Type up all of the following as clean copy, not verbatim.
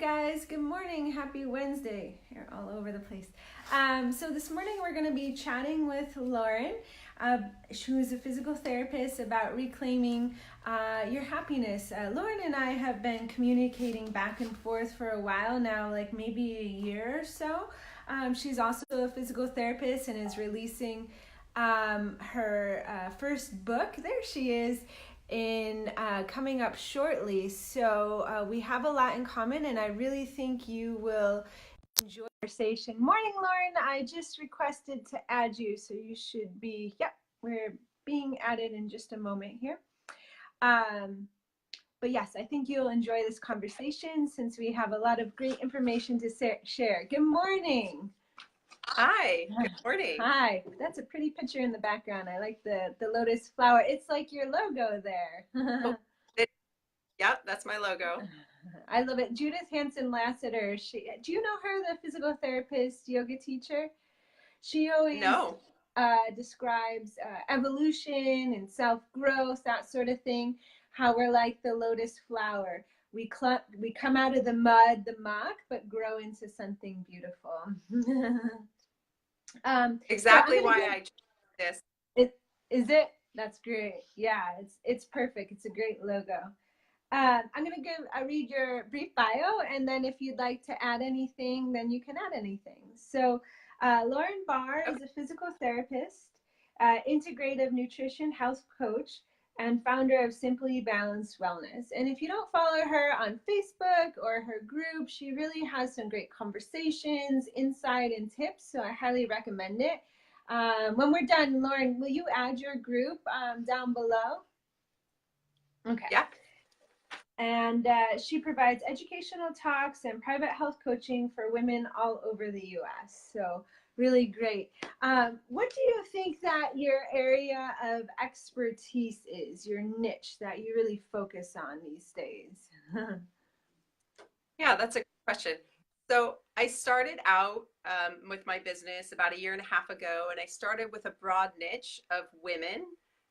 guys. Good morning. Happy Wednesday. You're all over the place. So this morning we're going to be chatting with Lauren, who is a physical therapist, about reclaiming your happiness. Lauren and I have been communicating back and forth for a while now, like maybe a year or so. She's also a physical therapist and is releasing her first book. There she is, in coming up shortly. So we have a lot in common, and I really think you will enjoy the conversation. Morning, Lauren. I just requested to add you, so you should be, yep, we're being added in just a moment here. But yes, I think you'll enjoy this conversation since we have a lot of great information to share. Good morning. Hi, good morning. Hi, that's a pretty picture in the background. I like the lotus flower. It's like your logo there. Yep, that's my logo. I love it. Judith Hanson Lassiter. Do you know her, the physical therapist, yoga teacher? She always describes evolution and self-growth, that sort of thing, how we're like the lotus flower. We come out of the mud, the muck, but grow into something beautiful. Exactly why I chose this. Is it? That's great. Yeah, it's perfect. It's a great logo. I'm going to read your brief bio, and then if you'd like to add anything, then you can add anything. So Lauren Barr is a physical therapist, integrative nutrition health coach, and founder of Simply Balanced Wellness. And if you don't follow her on Facebook or her group, she really has some great conversations, insight, and tips. So I highly recommend it. When we're done, Lauren, will you add your group down below? Okay. Yeah. And she provides educational talks and private health coaching for women all over the U.S. So really great. What do you think that your area of expertise is, your niche that you really focus on these days? Yeah, that's a good question. So I started out with my business about 1.5 years ago, and I started with a broad niche of women,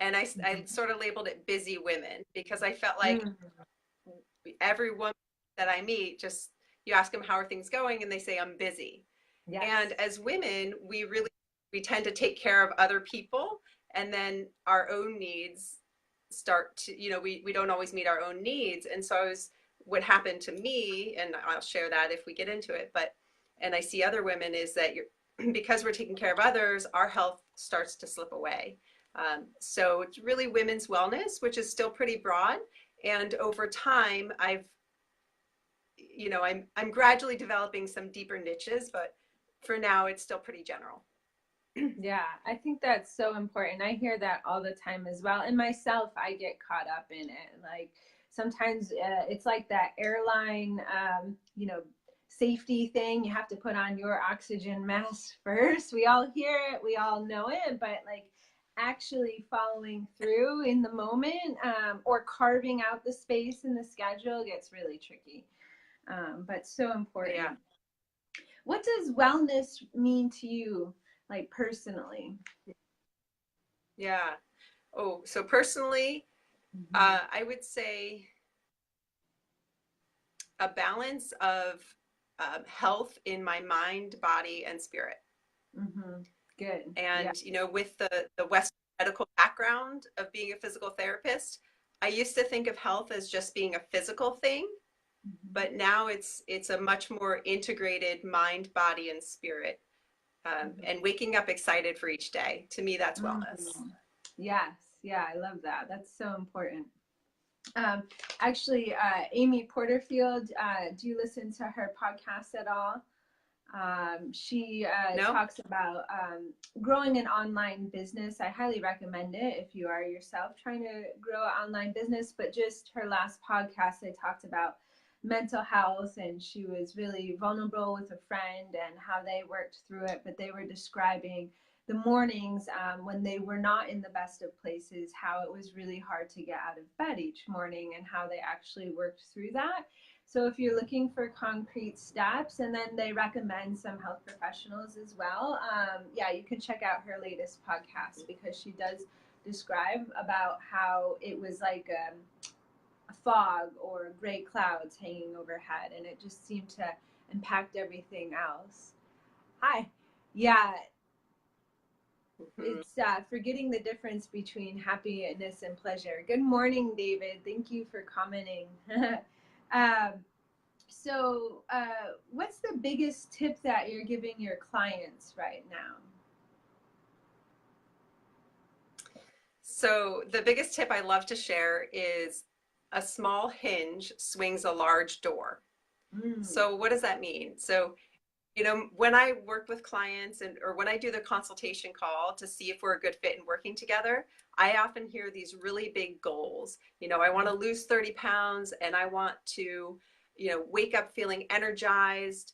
and I sort of labeled it busy women because I felt like every woman that I meet, just you ask them how are things going, and they say I'm busy. Yes. And as women, we tend to take care of other people, and then our own needs start to, we don't always meet our own needs. And so what happened to me, and I'll share that if we get into it, and I see other women, is that because we're taking care of others, our health starts to slip away. So it's really women's wellness, which is still pretty broad. And over time, I'm gradually developing some deeper niches, but for now, it's still pretty general. Yeah, I think that's so important. I hear that all the time as well. And myself, I get caught up in it. Like sometimes it's like that airline, safety thing. You have to put on your oxygen mask first. We all hear it, we all know it, but like actually following through in the moment or carving out the space in the schedule gets really tricky. But so important. Yeah. What does wellness mean to you, like personally? Yeah. Oh, so personally, I would say a balance of health in my mind, body, and spirit. Mm-hmm. Good. And, with the Western medical background of being a physical therapist, I used to think of health as just being a physical thing, but now it's a much more integrated mind, body, and spirit. And waking up excited for each day. To me, that's wellness. Yes. Yeah, I love that. That's so important. Actually, Amy Porterfield, do you listen to her podcast at all? She talks about growing an online business. I highly recommend it if you are yourself trying to grow an online business. But just her last podcast, I talked about mental health, and she was really vulnerable with a friend and how they worked through it. But they were describing the mornings when they were not in the best of places, how it was really hard to get out of bed each morning and how they actually worked through that. So if you're looking for concrete steps, and then they recommend some health professionals as well, you can check out her latest podcast because she does describe about how it was like a fog or gray clouds hanging overhead, and it just seemed to impact everything else. Hi. Yeah, Mhm. it's forgetting the difference between happiness and pleasure. Good morning, David. Thank you for commenting. um, what's the biggest tip that you're giving your clients right now? So the biggest tip I love to share is a small hinge swings a large door. Mm. So what does that mean? So, when I work with clients or when I do the consultation call to see if we're a good fit in working together, I often hear these really big goals. I want to lose 30 pounds and I want to, wake up feeling energized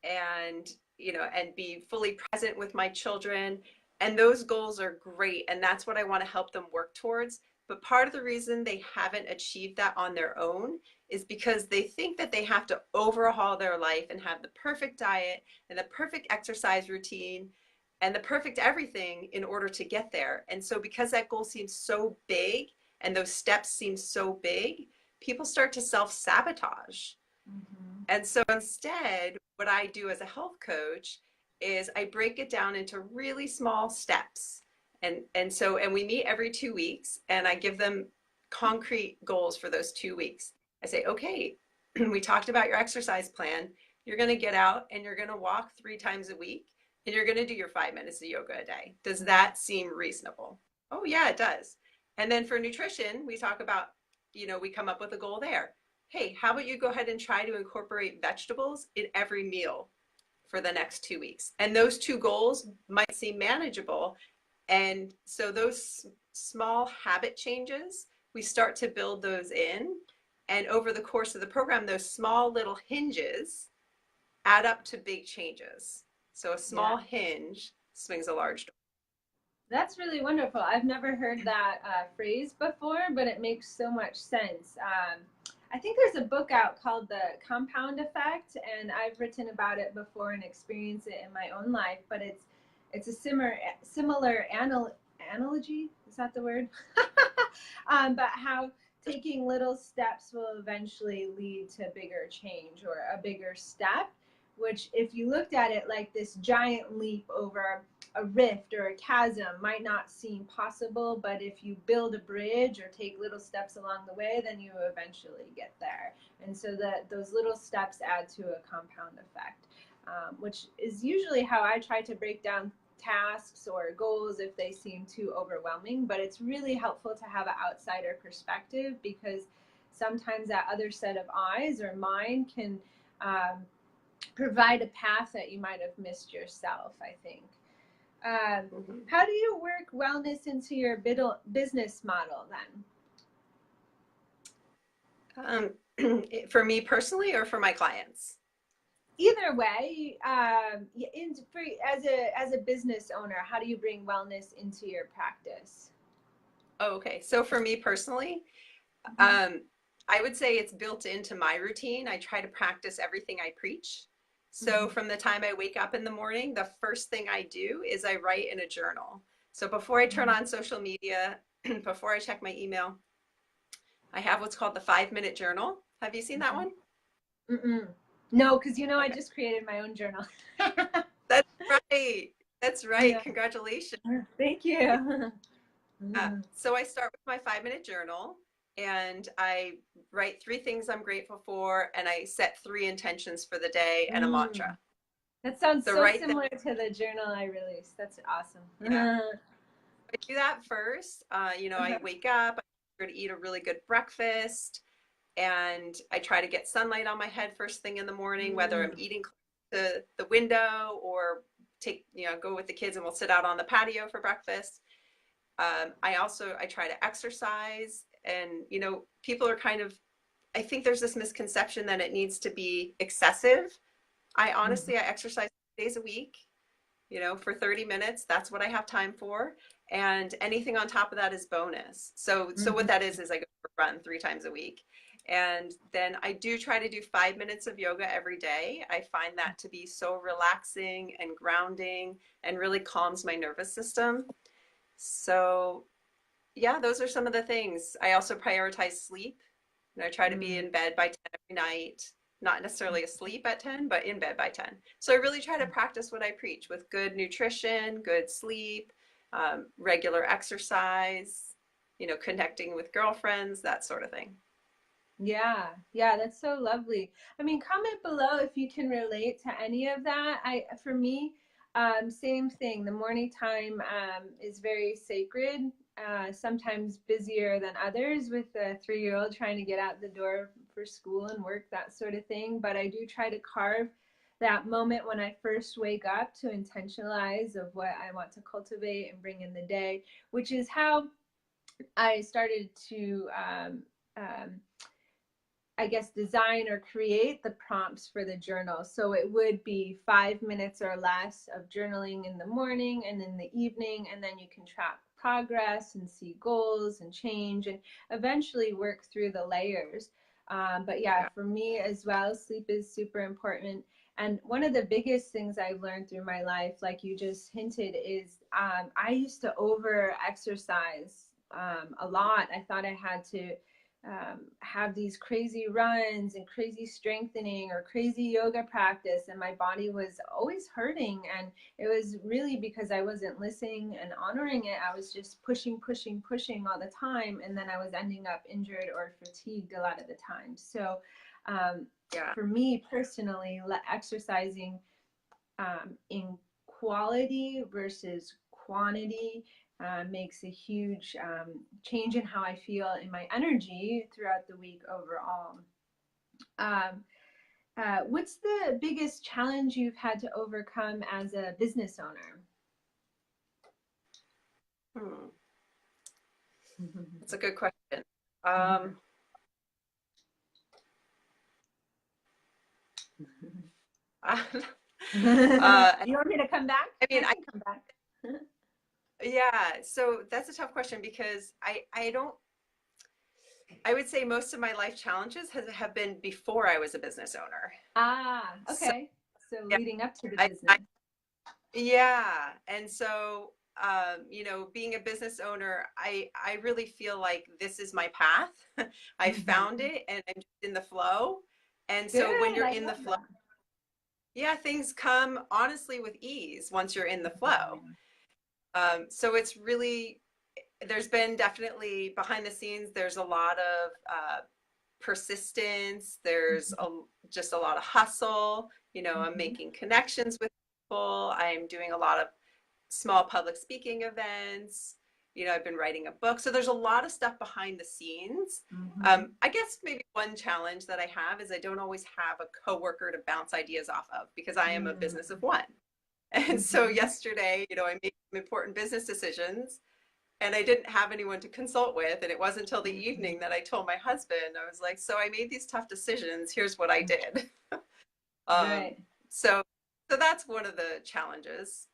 and, and be fully present with my children. And those goals are great. And that's what I want to help them work towards. But part of the reason they haven't achieved that on their own is because they think that they have to overhaul their life and have the perfect diet and the perfect exercise routine and the perfect everything in order to get there. And so because that goal seems so big and those steps seem so big, people start to self-sabotage. Mm-hmm. And so instead, what I do as a health coach is I break it down into really small steps. And we meet every 2 weeks and I give them concrete goals for those 2 weeks. I say, okay, we talked about your exercise plan. You're going to get out and you're going to walk 3 times a week and you're going to do your 5 minutes of yoga a day. Does that seem reasonable? Oh, yeah, it does. And then for nutrition, we talk about, we come up with a goal there. Hey, how about you go ahead and try to incorporate vegetables in every meal for the next 2 weeks? And those 2 goals might seem manageable. And so those small habit changes, we start to build those in. And over the course of the program, those small little hinges add up to big changes. So a small hinge swings a large door. That's really wonderful. I've never heard that phrase before, but it makes so much sense. I think there's a book out called The Compound Effect, and I've written about it before and experienced it in my own life, but it's a similar analogy, is that the word? But how taking little steps will eventually lead to bigger change or a bigger step, which if you looked at it like this giant leap over a rift or a chasm might not seem possible, but if you build a bridge or take little steps along the way, then you eventually get there. And so that those little steps add to a compound effect, which is usually how I try to break down tasks or goals if they seem too overwhelming. But it's really helpful to have an outsider perspective, because sometimes that other set of eyes or mind can provide a path that you might have missed yourself, I think. How do you work wellness into your business model then? For me personally or for my clients? Either way, as a business owner, how do you bring wellness into your practice? Oh, okay. So for me personally, I would say it's built into my routine. I try to practice everything I preach. So from the time I wake up in the morning, the first thing I do is I write in a journal. So before I turn on social media, before I check my email, I have what's called the 5-minute journal. Have you seen that one? No, because I just created my own journal. That's right. That's right. Yeah. Congratulations. Thank you. So I start with my 5-minute journal and I write 3 things I'm grateful for, and I set 3 intentions for the day and a mantra. That sounds so similar to the journal I released. That's awesome. Yeah. I do that first. I wake up, I try to eat a really good breakfast, and I try to get sunlight on my head first thing in the morning, whether I'm eating to the window or go with the kids and we'll sit out on the patio for breakfast. I try to exercise, and people are I think there's this misconception that it needs to be excessive. I honestly, I exercise 5 days a week, for 30 minutes. That's what I have time for. And anything on top of that is bonus. So what that is I go for a run 3 times a week. And then I do try to do 5 minutes of yoga every day. I find that to be so relaxing and grounding and really calms my nervous system. So yeah, those are some of the things. I also prioritize sleep. And I try to be in bed by 10 every night, not necessarily asleep at 10, but in bed by 10. So I really try to practice what I preach with good nutrition, good sleep, regular exercise, you know, connecting with girlfriends, that sort of thing. Yeah, yeah, that's so lovely. I mean, comment below if you can relate to any of that. For me, same thing. The morning time is very sacred. Sometimes busier than others with a 3-year-old trying to get out the door for school and work, that sort of thing. But I do try to carve that moment when I first wake up to intentionalize of what I want to cultivate and bring in the day, which is how I started to I guess, design or create the prompts for the journal. So it would be 5 minutes or less of journaling in the morning and in the evening, and then you can track progress and see goals and change and eventually work through the layers. But yeah, for me as well, sleep is super important. And one of the biggest things I've learned through my life, like you just hinted, is I used to over exercise a lot. I thought I had to have these crazy runs and crazy strengthening or crazy yoga practice, and my body was always hurting. And it was really because I wasn't listening and honoring it. I was just pushing, pushing, pushing all the time, and then I was ending up injured or fatigued a lot of the time. So for me personally, exercising in quality versus quantity makes a huge change in how I feel in my energy throughout the week overall. What's the biggest challenge you've had to overcome as a business owner? That's a good question. You want me to come back? I mean, I can come back. Yeah, so that's a tough question because I don't, I would say most of my life challenges have been before I was a business owner. Ah, okay. So yeah, leading up to the business. Yeah. And so, you know, being a business owner, I really feel like this is my path. I found it and I'm just in the flow. And so Good, when you're I in the love flow, that. yeah, things come honestly with ease once you're in the flow. So it's really, there's been definitely behind the scenes, there's a lot of persistence. There's just a lot of hustle. You know, I'm making connections with people. I'm doing a lot of small public speaking events. You know, I've been writing a book. So there's a lot of stuff behind the scenes. I guess maybe one challenge that I have is I don't always have a coworker to bounce ideas off of because I am a business of one. And so yesterday, you know, I made some important business decisions and I didn't have anyone to consult with. And it wasn't until the evening that I told my husband, I was like, so I made these tough decisions. Here's what I did. Right. So that's one of the challenges.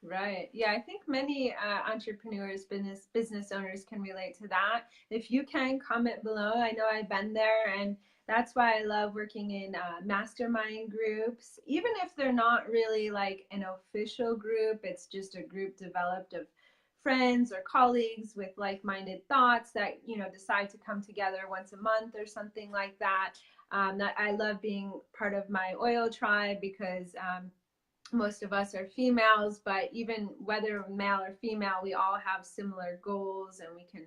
Right. Yeah, I think many entrepreneurs, business owners can relate to that. If you can, comment below. I know I've been there, and that's why I love working in mastermind groups. Even if they're not really like an official group, it's just a group developed of friends or colleagues with like-minded thoughts that, you know, decide to come together once a month or something like that. That I love being part of my oil tribe because most of us are females, but even whether male or female, we all have similar goals and we can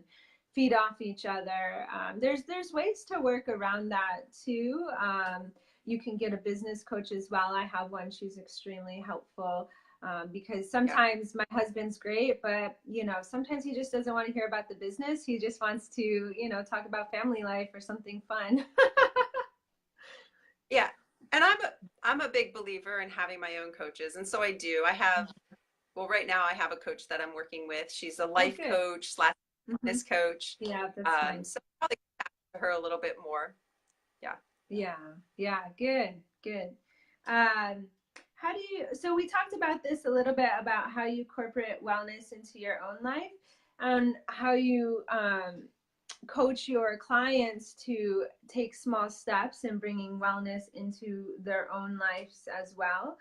feed off each other. There's ways to work around that too. You can get a business coach as well. I have one. She's extremely helpful. Because sometimes my husband's great, but you know, sometimes he just doesn't want to hear about the business. He just wants to, you know, talk about family life or something fun. Yeah. And I'm a big believer in having my own coaches. And so I do. I have, well, right now I have a coach that I'm working with. She's a life coach / fitness coach. Yeah, that's nice. So I'll probably talk to her a little bit more. Yeah. Yeah. Yeah. Good. Good. How do you, so we talked about this a little bit about how you incorporate wellness into your own life and how you coach your clients to take small steps in bringing wellness into their own lives as well.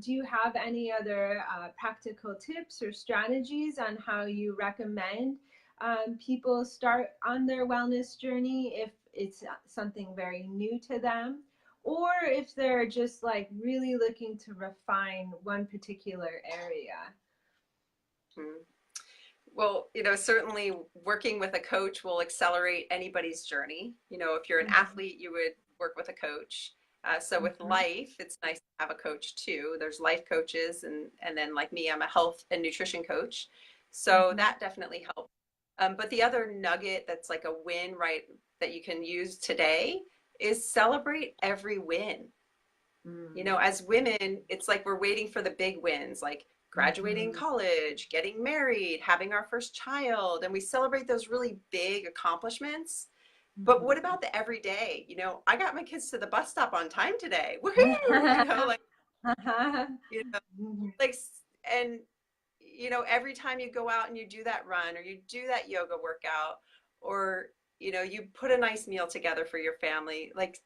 Do you have any other practical tips or strategies on how you recommend people start on their wellness journey it's something very new to them, or if they're just like really looking to refine one particular area. Mm. Well, certainly working with a coach will accelerate anybody's journey. If you're an athlete, you would work with a coach. So with life, it's nice to have a coach too. There's life coaches, and then like me, I'm a health and nutrition coach. So that definitely helps. But the other nugget that's like a win, right, that you can use today is celebrate every win. As women, it's like we're waiting for the big wins, like graduating college, getting married, having our first child, and we celebrate those really big accomplishments. But what about the everyday? I got my kids to the bus stop on time today. Woohoo! Like, like, and every time you go out and you do that run or you do that yoga workout, or you put a nice meal together for your family, like,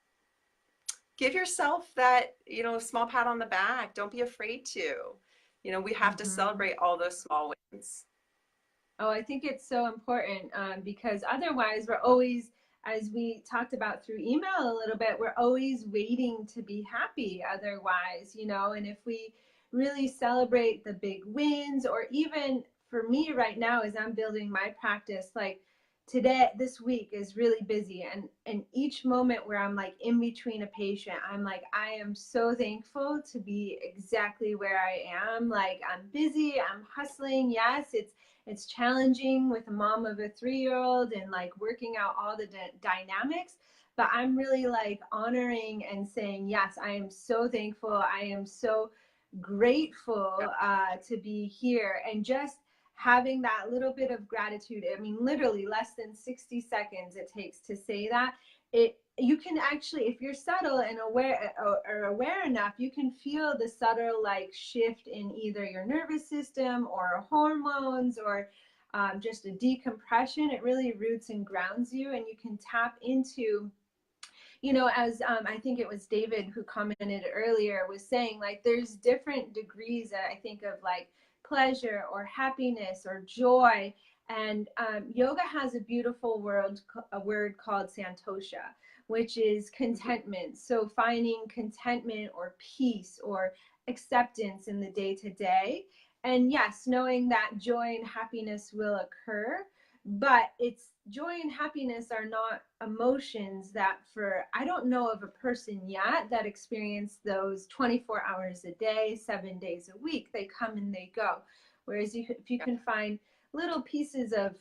give yourself that, small pat on the back. Don't be afraid to. We have to celebrate all those small wins. Oh, I think it's so important because otherwise we're always, as we talked about through email a little bit, we're always waiting to be happy otherwise, and if we really celebrate the big wins, or even for me right now, as I'm building my practice, like this week is really busy, and each moment where I'm like in between a patient, I'm like, I am so thankful to be exactly where I am. Like, I'm busy, I'm hustling. Yes, it's challenging with a mom of a 3-year-old and like working out all the dynamics, but I'm really like honoring and saying, yes, I am so thankful. I am so grateful to be here, and just having that little bit of gratitude. I mean, literally less than 60 seconds it takes to say that. You can actually, if you're subtle and aware enough, you can feel the subtle like shift in either your nervous system or hormones, or just a decompression. It really roots and grounds you, and you can tap into, as I think it was David who commented earlier was saying, like, there's different degrees that I think of, like pleasure or happiness or joy. And yoga has a beautiful word called santosha, which is contentment. So finding contentment or peace or acceptance in the day to day. And yes, knowing that joy and happiness will occur, but it's joy and happiness are not emotions that, I don't know of a person yet that experience those 24 hours a day, 7 days a week. They come and they go. Whereas if you can find little pieces of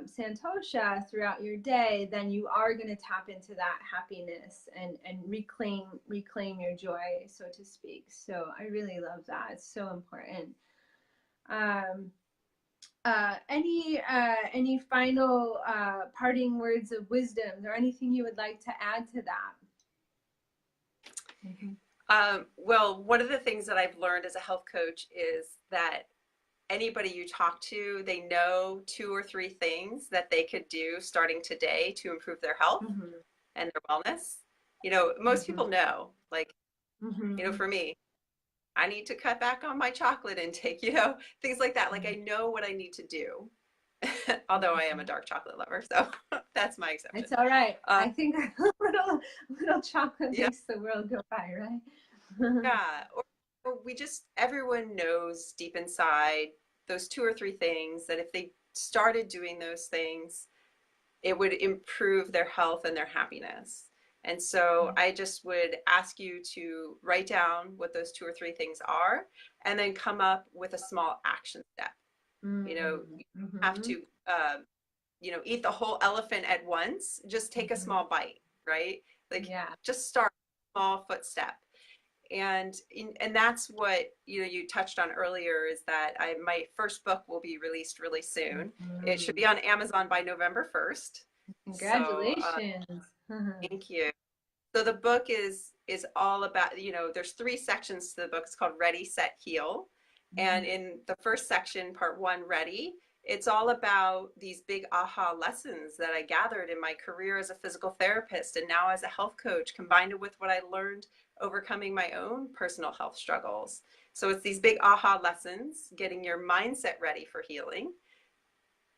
santosha throughout your day, then you are going to tap into that happiness and reclaim your joy, so to speak. So I really love that. It's so important. Any final parting words of wisdom, or anything you would like to add to that? Well, one of the things that I've learned as a health coach is that anybody you talk to, they know 2 or 3 things that they could do starting today to improve their health and their wellness. Most people know, like, for me, I need to cut back on my chocolate intake, things like that. Like, I know what I need to do, although I am a dark chocolate lover, so that's my exception. It's all right. I think a little chocolate makes the world go by, right? Yeah. Or everyone knows deep inside those 2 or 3 things that if they started doing those things, it would improve their health and their happiness. And so I just would ask you to write down what those 2 or 3 things are, and then come up with a small action step. You have to, eat the whole elephant at once. Just take a small bite, right? Like, just start a small footstep. And that's what, you touched on earlier, is that my first book will be released really soon. It should be on Amazon by November 1st. Congratulations. Thank you. So the book is all about, there's 3 sections to the book. It's called Ready, Set, Heal. And in the first section, part 1, Ready, it's all about these big aha lessons that I gathered in my career as a physical therapist and now as a health coach, combined with what I learned overcoming my own personal health struggles. So it's these big aha lessons, getting your mindset ready for healing.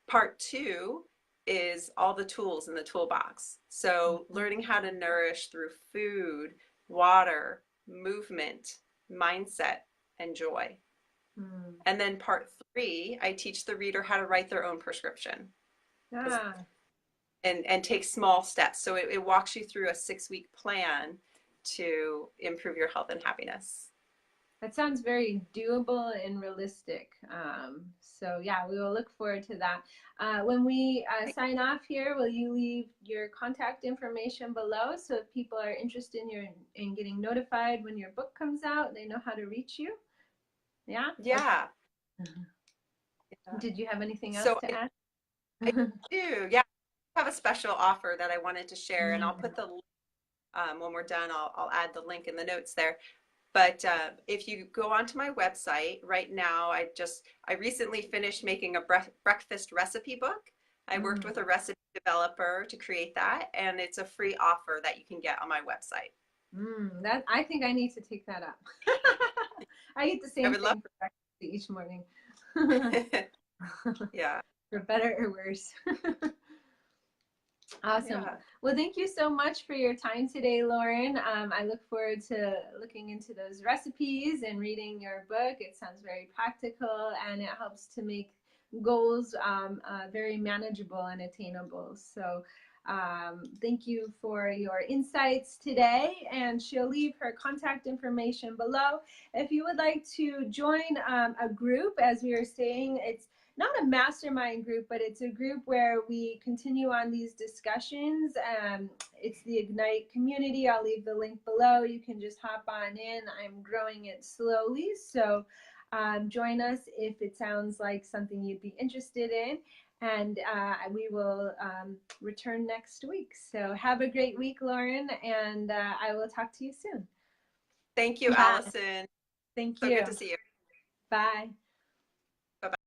Part 2 is all the tools in the toolbox. So learning how to nourish through food, water, movement, mindset, and joy. And then part 3, I teach the reader how to write their own prescription. And take small steps. So it walks you through a 6-week plan to improve your health and happiness. That sounds very doable and realistic. So yeah, we will look forward to that. When we sign off here, will you leave your contact information below so if people are interested in getting notified when your book comes out, they know how to reach you? Yeah? Yeah. Okay. Did you have anything else to add? I do, yeah. I have a special offer that I wanted to share, and I'll put the link, when we're done, I'll add the link in the notes there. But if you go onto my website right now, I recently finished making a breakfast recipe book. I worked with a recipe developer to create that, and it's a free offer that you can get on my website. That I think I need to take that up. I eat the same thing for breakfast each morning. Yeah. For better or worse. Awesome. Yeah. Well, thank you so much for your time today, Lauren. I look forward to looking into those recipes and reading your book. It sounds very practical, and it helps to make goals very manageable and attainable. So thank you for your insights today, and she'll leave her contact information below. If you would like to join a group, as we were saying, it's not a mastermind group, but it's a group where we continue on these discussions. It's the Ignite community. I'll leave the link below. You can just hop on in. I'm growing it slowly. So join us if it sounds like something you'd be interested in. And we will return next week. So have a great week, Lauren, and I will talk to you soon. Thank you, Allison. Thank you. So good to see you. Bye. Bye-bye.